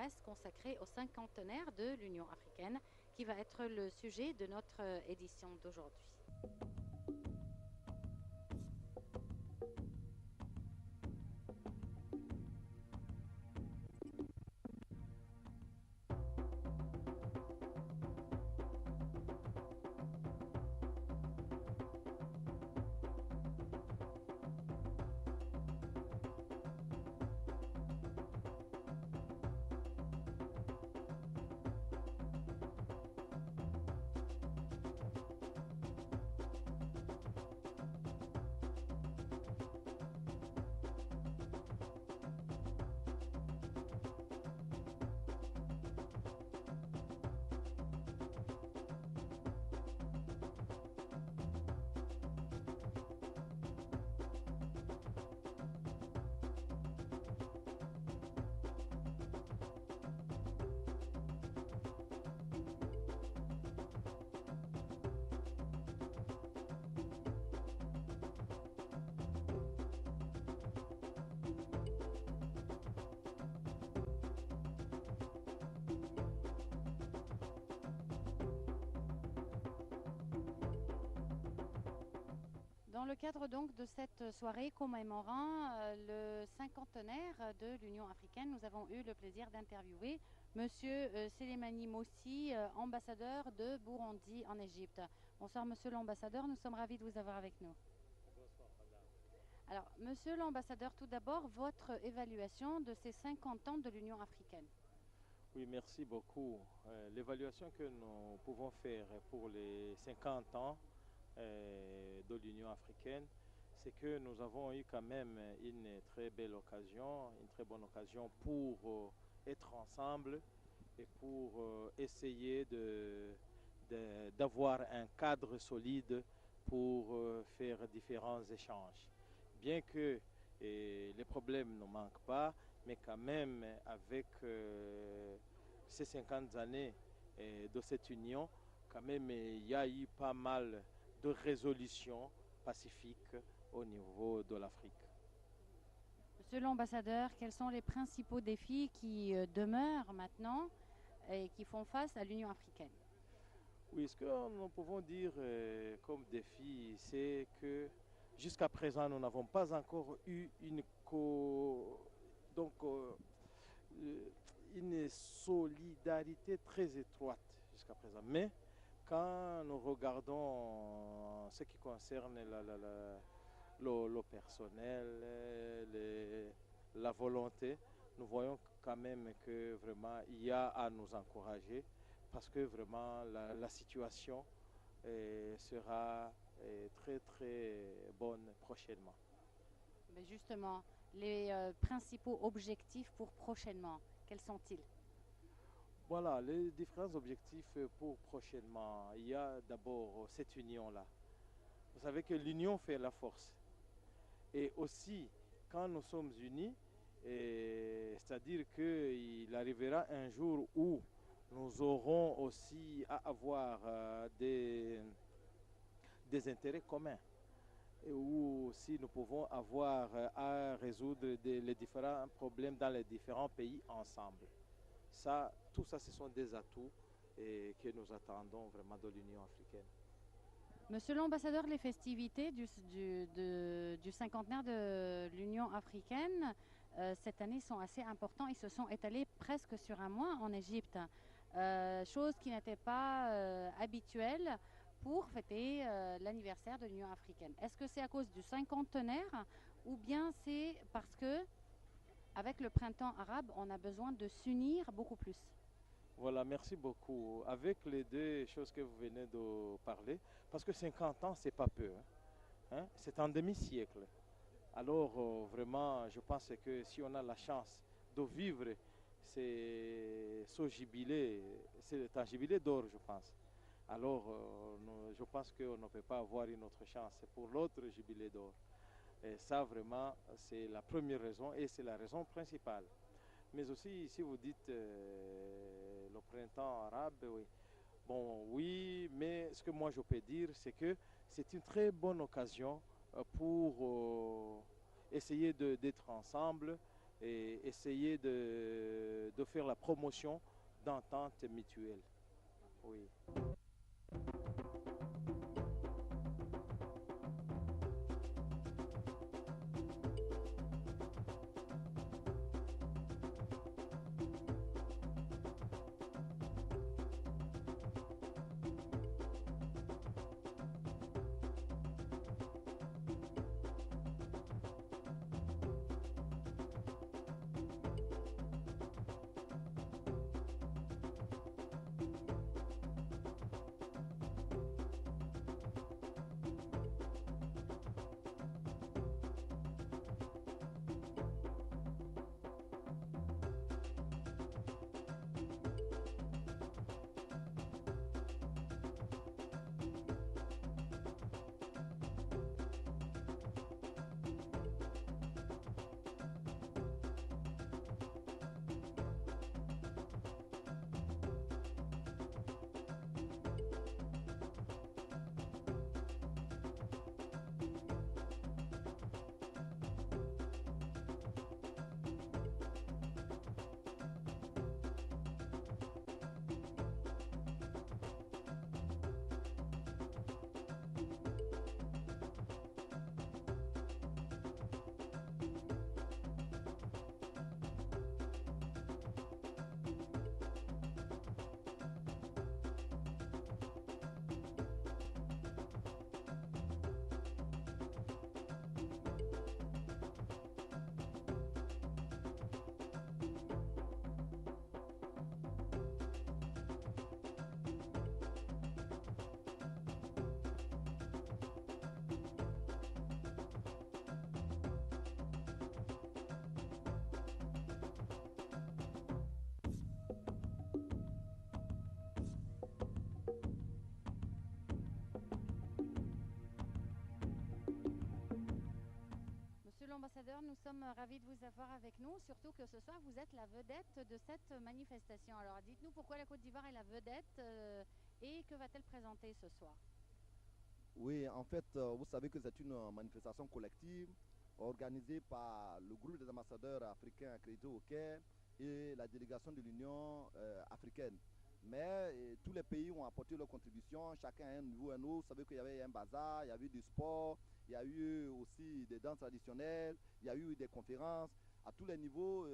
podcast consacré au cinquantenaire de l'Union africaine qui va être le sujet de notre édition d'aujourd'hui. Dans le cadre donc de cette soirée commémorant le cinquantenaire de l'Union africaine, nous avons eu le plaisir d'interviewer Monsieur Selemani Mossi, ambassadeur de Burundi en Égypte. Bonsoir Monsieur l'ambassadeur, nous sommes ravis de vous avoir avec nous. Bonsoir, madame. Alors, Monsieur l'ambassadeur, tout d'abord, votre évaluation de ces 50 ans de l'Union africaine. Oui, merci beaucoup. L'évaluation que nous pouvons faire pour les 50 ans de l'Union africaine, c'est que nous avons eu quand même une très belle occasion, une très bonne occasion pour être ensemble et pour essayer d'avoir un cadre solide pour faire différents échanges. Bien que les problèmes ne manquent pas, mais quand même avec ces 50 années de cette union, quand même il y a eu pas mal de résolutions pacifiques au niveau de l'Afrique. Monsieur l'ambassadeur, quels sont les principaux défis qui demeurent maintenant et qui font face à l'Union africaine? Oui, ce que nous pouvons dire comme défi, c'est que jusqu'à présent, nous n'avons pas encore eu donc, une solidarité très étroite jusqu'à présent. Mais quand nous regardons ce qui concerne le personnel, la volonté, nous voyons quand même que vraiment il y a à nous encourager parce que vraiment la situation sera très très bonne prochainement. Mais justement, les principaux objectifs pour prochainement, quels sont-ils? Voilà, les différents objectifs pour prochainement. Il y a d'abord cette union-là. Vous savez que l'union fait la force. Et aussi, quand nous sommes unis, c'est-à-dire qu'il arrivera un jour où nous aurons aussi à avoir des intérêts communs et où aussi nous pouvons avoir à résoudre les différents problèmes dans les différents pays ensemble. Ça, tout ça, ce sont des atouts que nous attendons vraiment de l'Union africaine. Monsieur l'ambassadeur, les festivités du cinquantenaire de l'Union africaine, cette année sont assez importantes. Ils se sont étalés presque sur un mois en Égypte, chose qui n'était pas habituelle pour fêter l'anniversaire de l'Union africaine. Est-ce que c'est à cause du cinquantenaire ou bien c'est parce que, avec le printemps arabe, on a besoin de s'unir beaucoup plus? Voilà, merci beaucoup. Avec les deux choses que vous venez de parler, parce que 50 ans, c'est pas peu, hein, c'est un demi-siècle. Alors, vraiment, je pense que si on a la chance de vivre ce jubilé, c'est un jubilé d'or, je pense. Alors, je pense qu'on ne peut pas avoir une autre chance pour l'autre jubilé d'or. Et ça, vraiment, c'est la première raison et c'est la raison principale. Mais aussi, si vous dites le printemps arabe, oui. Bon, oui, mais ce que moi je peux dire, c'est que c'est une très bonne occasion pour essayer d'être ensemble et essayer de faire la promotion d'entente mutuelle. Oui. Monsieur l'ambassadeur, nous sommes ravis de vous avoir avec nous, surtout que ce soir vous êtes la vedette de cette manifestation. Alors dites-nous pourquoi la Côte d'Ivoire est la vedette et que va-t-elle présenter ce soir? Oui, en fait, vous savez que c'est une manifestation collective organisée par le groupe des ambassadeurs africains accrédités au Caire et la délégation de l'Union africaine. Mais tous les pays ont apporté leur contribution, chacun à un niveau, un autre. Vous savez qu'il y avait un bazar, il y a eu du sport, il y a eu aussi des danses traditionnelles, il y a eu des conférences. À tous les niveaux,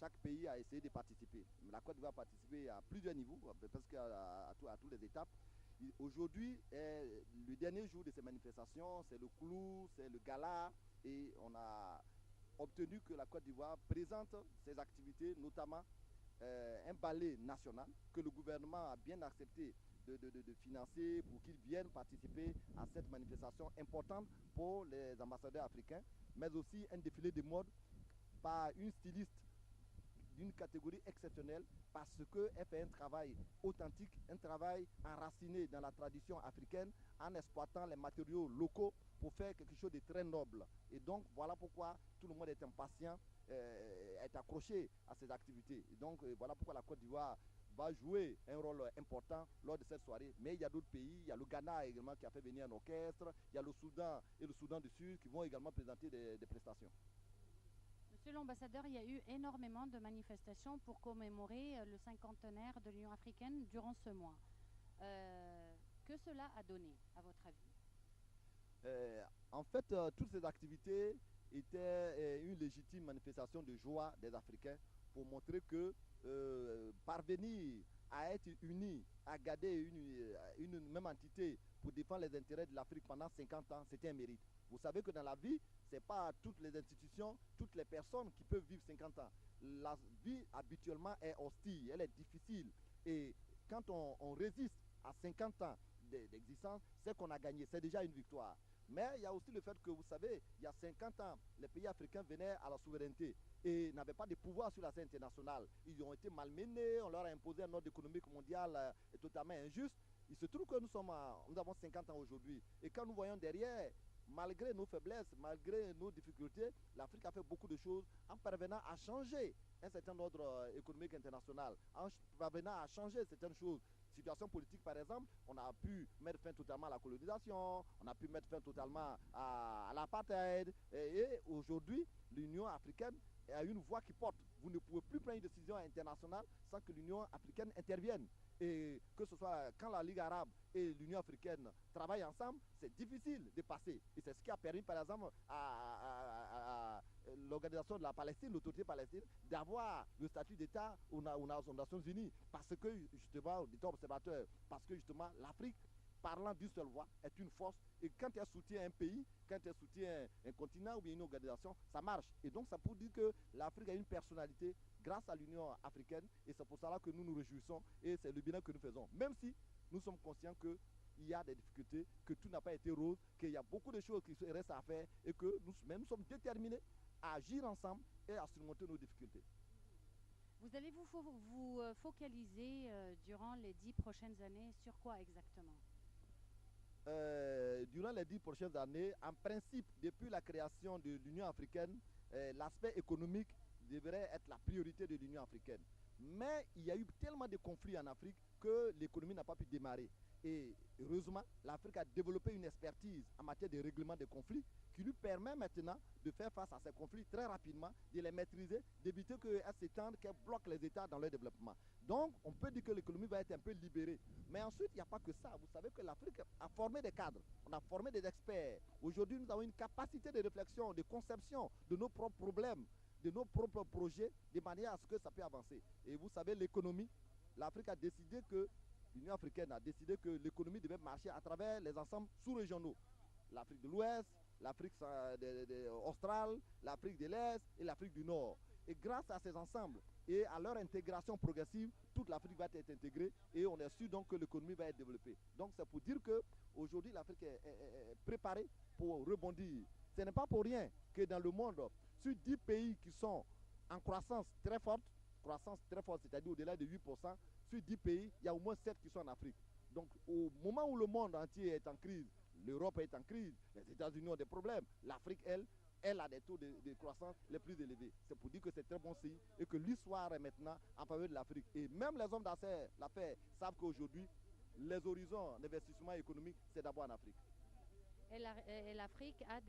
chaque pays a essayé de participer. La Côte d'Ivoire a participé à plusieurs niveaux, presque à toutes les étapes. Aujourd'hui est le dernier jour de ces manifestations, c'est le clou, c'est le gala, et on a obtenu que la Côte d'Ivoire présente ses activités, notamment un ballet national que le gouvernement a bien accepté de financer pour qu'ils viennent participer à cette manifestation importante pour les ambassadeurs africains, mais aussi un défilé de mode par une styliste d'une catégorie exceptionnelle parce qu'elle fait un travail authentique, un travail enraciné dans la tradition africaine en exploitant les matériaux locaux pour faire quelque chose de très noble. Et donc voilà pourquoi tout le monde est impatient, est accroché à ces activités. Et donc voilà pourquoi la Côte d'Ivoire va jouer un rôle important lors de cette soirée. Mais il y a d'autres pays, il y a le Ghana également qui a fait venir un orchestre, il y a le Soudan et le Soudan du Sud qui vont également présenter des prestations. Monsieur l'ambassadeur, il y a eu énormément de manifestations pour commémorer le cinquantenaire de l'Union africaine durant ce mois. Que cela a donné, à votre avis? En fait, toutes ces activités étaient une légitime manifestation de joie des Africains pour montrer que parvenir à être unis, à garder une même entité pour défendre les intérêts de l'Afrique pendant 50 ans, c'était un mérite. Vous savez que dans la vie, ce n'est pas toutes les institutions, toutes les personnes qui peuvent vivre 50 ans. La vie habituellement est hostile, elle est difficile. Et quand on résiste à 50 ans d'existence, c'est qu'on a gagné, c'est déjà une victoire. Mais il y a aussi le fait que, vous savez, il y a 50 ans, les pays africains venaient à la souveraineté et n'avaient pas de pouvoir sur la scène internationale. Ils ont été malmenés, on leur a imposé un ordre économique mondial totalement injuste. Il se trouve que nous avons 50 ans aujourd'hui. Et quand nous voyons derrière, malgré nos faiblesses, malgré nos difficultés, l'Afrique a fait beaucoup de choses en parvenant à changer un certain ordre économique international, en parvenant à changer certaines choses. Situation politique, par exemple, on a pu mettre fin totalement à la colonisation, on a pu mettre fin totalement à l'apartheid. Et aujourd'hui, l'Union africaine a une voix qui porte. Vous ne pouvez plus prendre une décision internationale sans que l'Union africaine intervienne. Et que ce soit quand la Ligue arabe et l'Union africaine travaillent ensemble, c'est difficile de passer. Et c'est ce qui a permis, par exemple, à l'organisation de la Palestine, l'autorité palestine, d'avoir le statut d'État aux Nations Unies. Parce que, justement, d'État observateur, parce que, justement, l'Afrique, parlant d'une seule voix, est une force. Et quand elle soutient un pays, quand elle soutient un continent ou bien une organisation, ça marche. Et donc, ça peut dire que l'Afrique a une personnalité grâce à l'Union africaine. Et c'est pour cela que nous nous réjouissons. Et c'est le bilan que nous faisons. Même si nous sommes conscients qu'il y a des difficultés, que tout n'a pas été rose, qu'il y a beaucoup de choses qui restent à faire et que nous sommes déterminés à agir ensemble et à surmonter nos difficultés. Vous allez vous focaliser durant les 10 prochaines années sur quoi exactement? Durant les 10 prochaines années, en principe, depuis la création de l'Union africaine, l'aspect économique devrait être la priorité de l'Union africaine. Mais il y a eu tellement de conflits en Afrique que l'économie n'a pas pu démarrer. Et heureusement, l'Afrique a développé une expertise en matière de règlement des conflits qui lui permet maintenant de faire face à ces conflits très rapidement, de les maîtriser, d'éviter qu'elles s'étendent, qu'elles bloquent les États dans leur développement. Donc, on peut dire que l'économie va être un peu libérée. Mais ensuite, il n'y a pas que ça. Vous savez que l'Afrique a formé des cadres, on a formé des experts. Aujourd'hui, nous avons une capacité de réflexion, de conception de nos propres problèmes, de nos propres projets, de manière à ce que ça puisse avancer. Et vous savez, l'économie, l'Afrique a décidé que, l'Union africaine a décidé que l'économie devait marcher à travers les ensembles sous-régionaux. L'Afrique de l'Ouest, l'Afrique australe, l'Afrique de l'Est et l'Afrique du Nord. Et grâce à ces ensembles et à leur intégration progressive, toute l'Afrique va être intégrée et on est sûr donc que l'économie va être développée. Donc c'est pour dire qu'aujourd'hui l'Afrique est préparée pour rebondir. Ce n'est pas pour rien que dans le monde, sur 10 pays qui sont en croissance très forte, c'est-à-dire au-delà de 8%, sur 10 pays, il y a au moins 7 qui sont en Afrique. Donc au moment où le monde entier est en crise, l'Europe est en crise, les États-Unis ont des problèmes, l'Afrique, elle a des taux de croissance les plus élevés. C'est pour dire que c'est très bon signe et que l'histoire est maintenant en faveur de l'Afrique. Et même les hommes d'affaires savent qu'aujourd'hui, les horizons d'investissement économique, c'est d'abord en Afrique. Et l'Afrique a